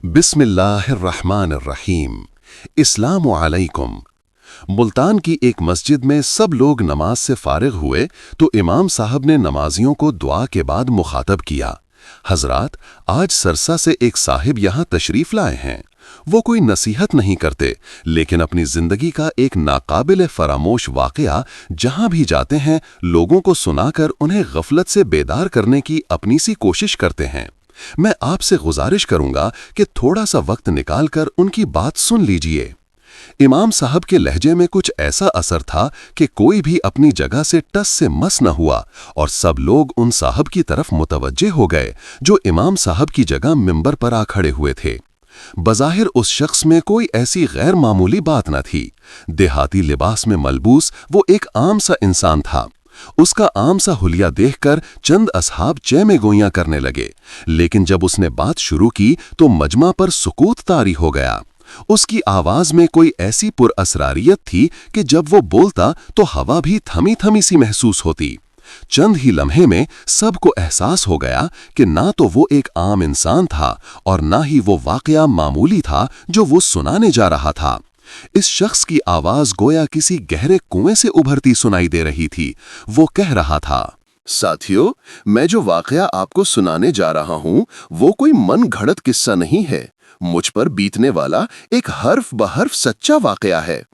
बिस्मिल्लाहिर्रहमानिर्रहीम। इस्लाम अलैकुम। मुल्तान की एक मस्जिद में सब लोग नमाज से फारिग हुए तो इमाम साहब ने नमाजियों को दुआ के बाद मुखातब किया, हजरात, आज सरसा से एक साहिब यहाँ तशरीफ लाए हैं। वो कोई नसीहत नहीं करते, लेकिन अपनी जिंदगी का एक नाकाबिल फरामोश वाकया जहाँ भी जाते हैं लोगों को सुनाकर उन्हें गफलत से बेदार करने की अपनी सी कोशिश करते हैं। मैं आपसे गुजारिश करूंगा कि थोड़ा सा वक्त निकालकर उनकी बात सुन लीजिए। इमाम साहब के लहजे में कुछ ऐसा असर था कि कोई भी अपनी जगह से टस से मस न हुआ और सब लोग उन साहब की तरफ मुतवज्जे हो गए जो इमाम साहब की जगह मिंबर पर आ खड़े हुए थे। बज़ाहिर उस शख्स में कोई ऐसी गैर मामूली बात न थी। देहाती लिबास में मलबूस वो एक आम सा इंसान था। उसका आम सा हुलिया देखकर चंद असहाब चे में गोइयां करने लगे, लेकिन जब उसने बात शुरू की तो मजमा पर सुकूत तारी हो गया। उसकी आवाज में कोई ऐसी पुरअसरारियत थी कि जब वो बोलता तो हवा भी थमी थमी सी महसूस होती। चंद ही लम्हे में सबको एहसास हो गया कि ना तो वो एक आम इंसान था और ना ही वो वाकया मामूली था जो वो सुनाने जा रहा था। इस शख्स की आवाज गोया किसी गहरे कुएं से उभरती सुनाई दे रही थी। वो कह रहा था, साथियों, मैं जो वाकया आपको सुनाने जा रहा हूं वो कोई मन घड़त किस्सा नहीं है। मुझ पर बीतने वाला एक हर्फ बहर्फ सच्चा वाकया है।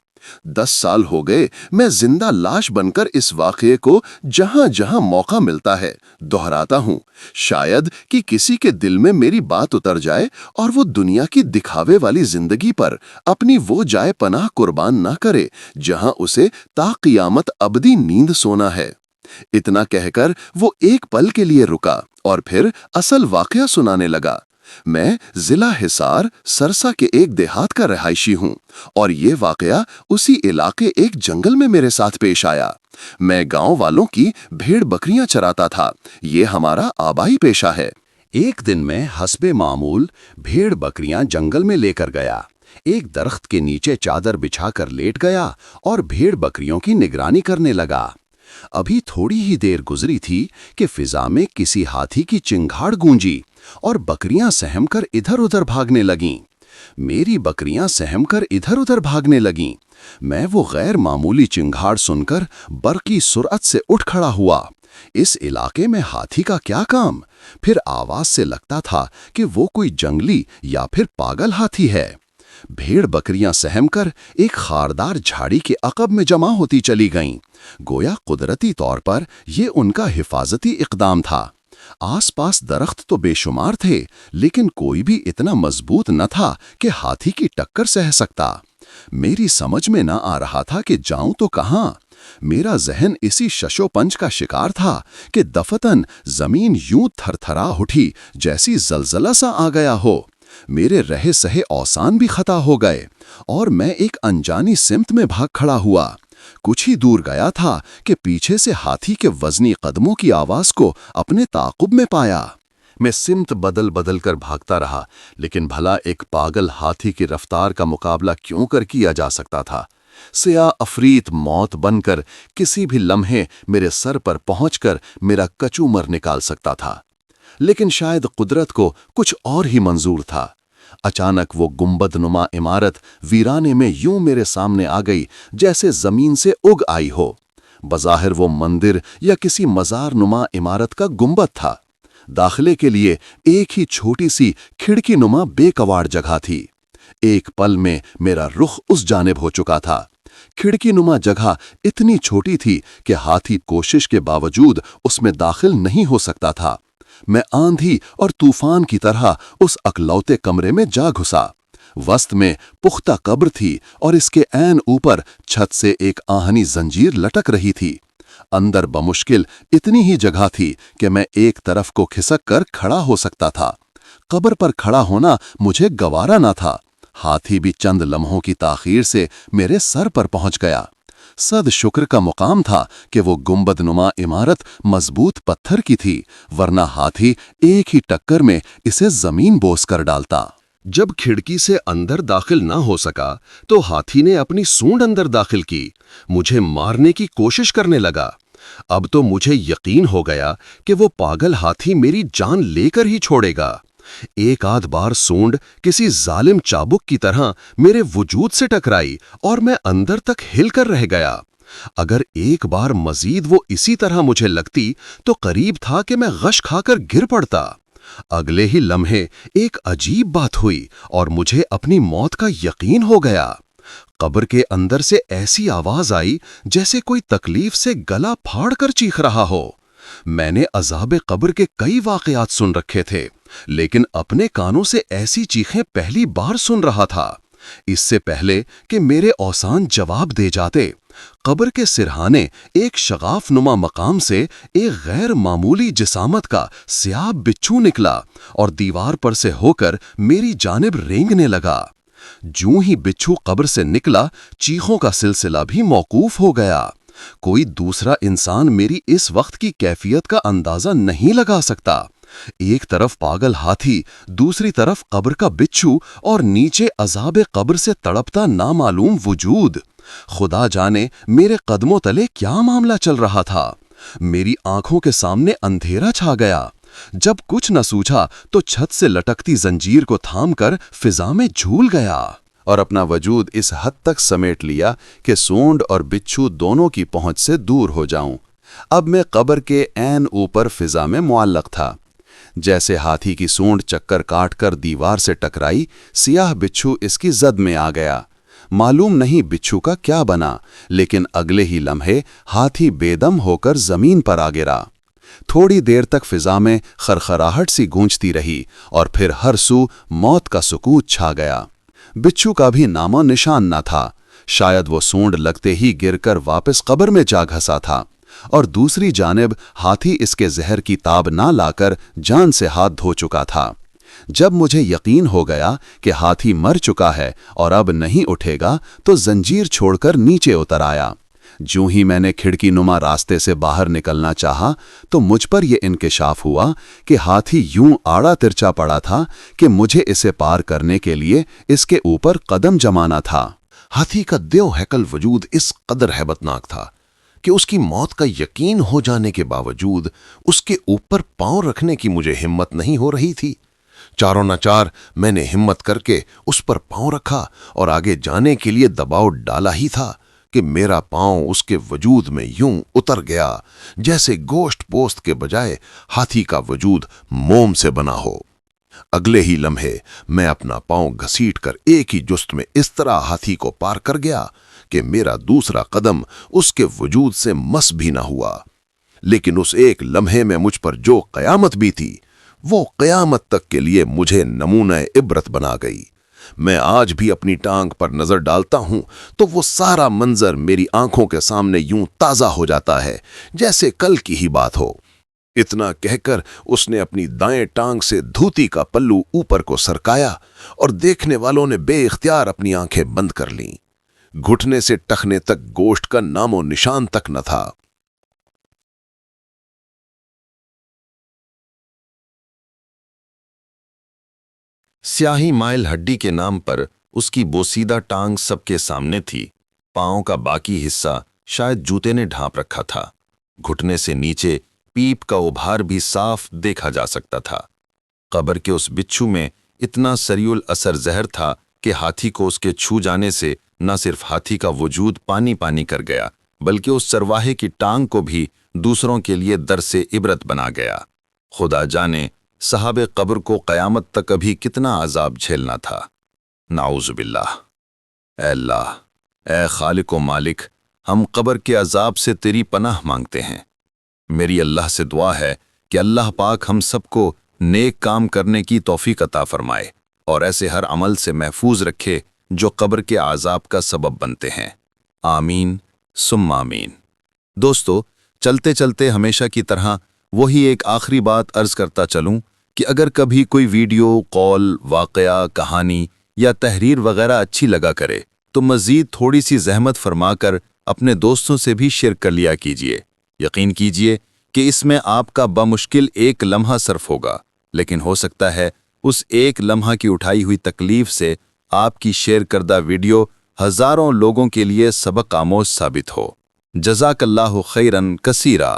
10 साल हो गए मैं जिंदा लाश बनकर इस वाकये को जहां जहां मौका मिलता है दोहराता हूं। शायद कि किसी के दिल में मेरी बात उतर जाए और वो दुनिया की दिखावे वाली जिंदगी पर अपनी वो जाए पनाह कुर्बान ना करे जहां उसे ता क़ियामत अबदी नींद सोना है। इतना कहकर वो एक पल के लिए रुका और फिर असल वाकया सुनाने लगा। मैं जिला हिसार सरसा के एक देहात का रहायशी हूँ और ये वाकया उसी इलाके एक जंगल में मेरे साथ पेश आया। मैं गांव वालों की भेड़ बकरियां चराता था। ये हमारा आबाई पेशा है। एक दिन मैं हस्बे मामूल भेड़ बकरियां जंगल में लेकर गया। एक दरख्त के नीचे चादर बिछाकर लेट गया और भेड़ बकरियों की निगरानी करने लगा। अभी थोड़ी ही देर गुजरी थी कि फिजा में किसी हाथी की चिंगाड़ गूंजी और बकरियां सहमकर इधर-उधर भागने लगीं। मेरी बकरियां सहमकर इधर-उधर भागने लगीं। मैं वो गैर मामूली चिंगाड़ सुनकर बरकी सुरअत से उठ खड़ा हुआ। इस इलाके में हाथी का क्या काम? फिर आवाज से लगता था कि वो कोई जंगली या फिर पागल हाथी है। भेड़ बकरियां सहमकर एक खारदार झाड़ी के अकब में जमा होती चली गईं। गोया कुदरती तौर पर यह उनका हिफाजती इक़दाम था। आसपास दरख्त तो बेशुमार थे, लेकिन कोई भी इतना मजबूत न था कि हाथी की टक्कर सह सकता। मेरी समझ में न आ रहा था कि जाऊं तो कहां। मेरा जहन इसी शशोपंच का शिकार था कि दफतन जमीन यूं थरथरा उठी जैसी जलजला सा आ गया हो। मेरे रहे सहे औसान भी खता हो गए और मैं एक अनजानी सिमत में भाग खड़ा हुआ। कुछ ही दूर गया था कि पीछे से हाथी के वजनी कदमों की आवाज को अपने ताक़ुब में पाया। मैं सिमत बदल बदल कर भागता रहा, लेकिन भला एक पागल हाथी की रफ्तार का मुकाबला क्यों कर किया जा सकता था। सिया अफरीत मौत बनकर किसी भी लम्हे मेरे सर पर पहुंचकर मेरा कचूमर निकाल सकता था, लेकिन शायद कुदरत को कुछ और ही मंजूर था। अचानक वो गुंबदनुमा इमारत वीराने में यूं मेरे सामने आ गई जैसे जमीन से उग आई हो। बज़ाहिर वो मंदिर या किसी मजार नुमा इमारत का गुंबद था। दाखिले के लिए एक ही छोटी सी खिड़की नुमा बेकवाड़ जगह थी। एक पल में मेरा रुख उस जानिब हो चुका था। खिड़की नुमा जगह इतनी छोटी थी कि हाथी कोशिश के बावजूद उसमें दाखिल नहीं हो सकता था। मैं आंधी और तूफान की तरह उस अकलौते कमरे में जा घुसा। वस्त में पुख्ता कब्र थी और इसके ऐन ऊपर छत से एक आहनी जंजीर लटक रही थी। अंदर बमुश्किल इतनी ही जगह थी कि मैं एक तरफ को खिसक कर खड़ा हो सकता था। कब्र पर खड़ा होना मुझे गवारा न था। हाथी भी चंद लम्हों की ताखीर से मेरे सर पर पहुंच गया। सद शुक्र का मुकाम था कि वो गुंबदनुमा इमारत मजबूत पत्थर की थी, वरना हाथी एक ही टक्कर में इसे जमीन बोस कर डालता। जब खिड़की से अंदर दाखिल ना हो सका तो हाथी ने अपनी सूंड अंदर दाखिल की, मुझे मारने की कोशिश करने लगा। अब तो मुझे यकीन हो गया कि वो पागल हाथी मेरी जान लेकर ही छोड़ेगा। एक आध बार सूंड किसी जालिम चाबुक की तरह मेरे वजूद से टकराई और मैं अंदर तक हिलकर रह गया। अगर एक बार मजीद वो इसी तरह मुझे लगती तो करीब था कि मैं गश खाकर गिर पड़ता। अगले ही लम्हे एक अजीब बात हुई और मुझे अपनी मौत का यकीन हो गया। कब्र के अंदर से ऐसी आवाज आई जैसे कोई तकलीफ से गला फाड़कर चीख रहा हो। मैंने अज़ाब कब्र के कई वाक़यात सुन रखे थे, लेकिन अपने कानों से ऐसी चीखें पहली बार सुन रहा था। इससे पहले कि मेरे औसान जवाब दे जाते, कब्र के सिरहाने एक शगाफ नुमा मकाम से एक गैर मामूली जिसामत का स्याह बिच्छू निकला और दीवार पर से होकर मेरी जानिब रेंगने लगा। जूं ही बिच्छू कब्र से निकला, चीखों का सिलसिला भी मौकूफ हो गया। कोई दूसरा इंसान मेरी इस वक्त की कैफियत का अंदाजा नहीं लगा सकता। एक तरफ पागल हाथी, दूसरी तरफ कब्र का बिच्छू और नीचे अज़ाब कब्र से तड़पता नामालूम वजूद। खुदा जाने मेरे कदमों तले क्या मामला चल रहा था। मेरी आंखों के सामने अंधेरा छा गया। जब कुछ न सूझा तो छत से लटकती जंजीर को थामकर फिजा में झूल गया और अपना वजूद इस हद तक समेट लिया कि सूंड और बिच्छू दोनों की पहुंच से दूर हो जाऊं। अब मैं कब्र के ऐन ऊपर फिजा में मुअल्लक था। जैसे हाथी की सूंड चक्कर काटकर दीवार से टकराई, सियाह बिच्छू इसकी जद में आ गया। मालूम नहीं बिच्छू का क्या बना, लेकिन अगले ही लम्हे हाथी बेदम होकर जमीन पर आ गिरा। थोड़ी देर तक फिजा में खरखराहट सी गूंजती रही और फिर हर सू मौत का सुकूत छा गया। बिच्छू का भी नामो निशान न था। शायद वो सूंड लगते ही गिरकर वापस कब्र में जा घसा था और दूसरी जानिब हाथी इसके जहर की ताब ना लाकर जान से हाथ धो चुका था। जब मुझे यकीन हो गया कि हाथी मर चुका है और अब नहीं उठेगा, तो जंजीर छोड़कर नीचे उतर आया। जूं ही मैंने खिड़की नुमा रास्ते से बाहर निकलना चाहा तो मुझ पर यह इंकिशाफ हुआ कि हाथी यूं आड़ा तिरछा पड़ा था कि मुझे इसे पार करने के लिए इसके ऊपर कदम जमाना था। हाथी का देव हैकल वजूद इस कदर हैबतनाक था कि उसकी मौत का यकीन हो जाने के बावजूद उसके ऊपर पांव रखने की मुझे हिम्मत नहीं हो रही थी। चारों नाचार मैंने हिम्मत करके उस पर पांव रखा और आगे जाने के लिए दबाव डाला ही था कि मेरा पांव उसके वजूद में यूं उतर गया जैसे गोश्त पोस्त के बजाय हाथी का वजूद मोम से बना हो। अगले ही लम्हे मैं अपना पांव घसीटकर एक ही जुस्त में इस तरह हाथी को पार कर गया कि मेरा दूसरा कदम उसके वजूद से मस भी न हुआ। लेकिन उस एक लम्हे में मुझ पर जो कयामत भी थी, वो कयामत तक के लिए मुझे नमूना इबरत बना गई। मैं आज भी अपनी टांग पर नजर डालता हूं तो वो सारा मंजर मेरी आंखों के सामने यूं ताजा हो जाता है जैसे कल की ही बात हो। इतना कहकर उसने अपनी दाएं टांग से धोती का पल्लू ऊपर को सरकाया और देखने वालों ने बेइख्तियार अपनी आंखें बंद कर लीं। घुटने से टखने तक गोश्त का नामो निशान तक न था। स्याही माइल हड्डी के नाम पर उसकी बोसीदा टांग सबके सामने थी। पांव का बाकी हिस्सा शायद जूते ने ढांप रखा था। घुटने से नीचे पीप का उभार भी साफ देखा जा सकता था। कब्र के उस बिच्छू में इतना सरियुल असर जहर था कि हाथी को उसके छू जाने से न सिर्फ हाथी का वजूद पानी पानी कर गया, बल्कि उस चरवाहे की टांग को भी दूसरों के लिए दरसे इबरत बना गया। खुदा जाने साहब कब्र को क़यामत तक अभी कितना अजाब झेलना था। नाउज़ुबिल्लाह। ऐ अल्लाह, ऐ खालिक व मालिक, हम कब्र के अजाब से तेरी पनाह मांगते हैं। मेरी अल्लाह से दुआ है कि अल्लाह पाक हम सबको नेक काम करने की तौफीक अता फरमाए और ऐसे हर अमल से महफूज रखे जो कब्र के आज़ाब का सबब बनते हैं। आमीन सुम्मा आमीन। दोस्तों, चलते चलते हमेशा की तरह वही एक आखिरी बात अर्ज करता चलूं कि अगर कभी कोई वीडियो, कॉल, वाकया, कहानी या तहरीर वगैरह अच्छी लगा करे तो मज़ीद थोड़ी सी जहमत फरमाकर अपने दोस्तों से भी शेयर कर लिया कीजिए। यकीन कीजिए कि इसमें आपका बामुश्किल एक लम्हा सर्फ होगा, लेकिन हो सकता है उस एक लम्हा की उठाई हुई तकलीफ से आपकी शेयर करदा वीडियो हज़ारों लोगों के लिए सबक आमोज साबित हो। जज़ाकल्लाहु खैरन कसीरा।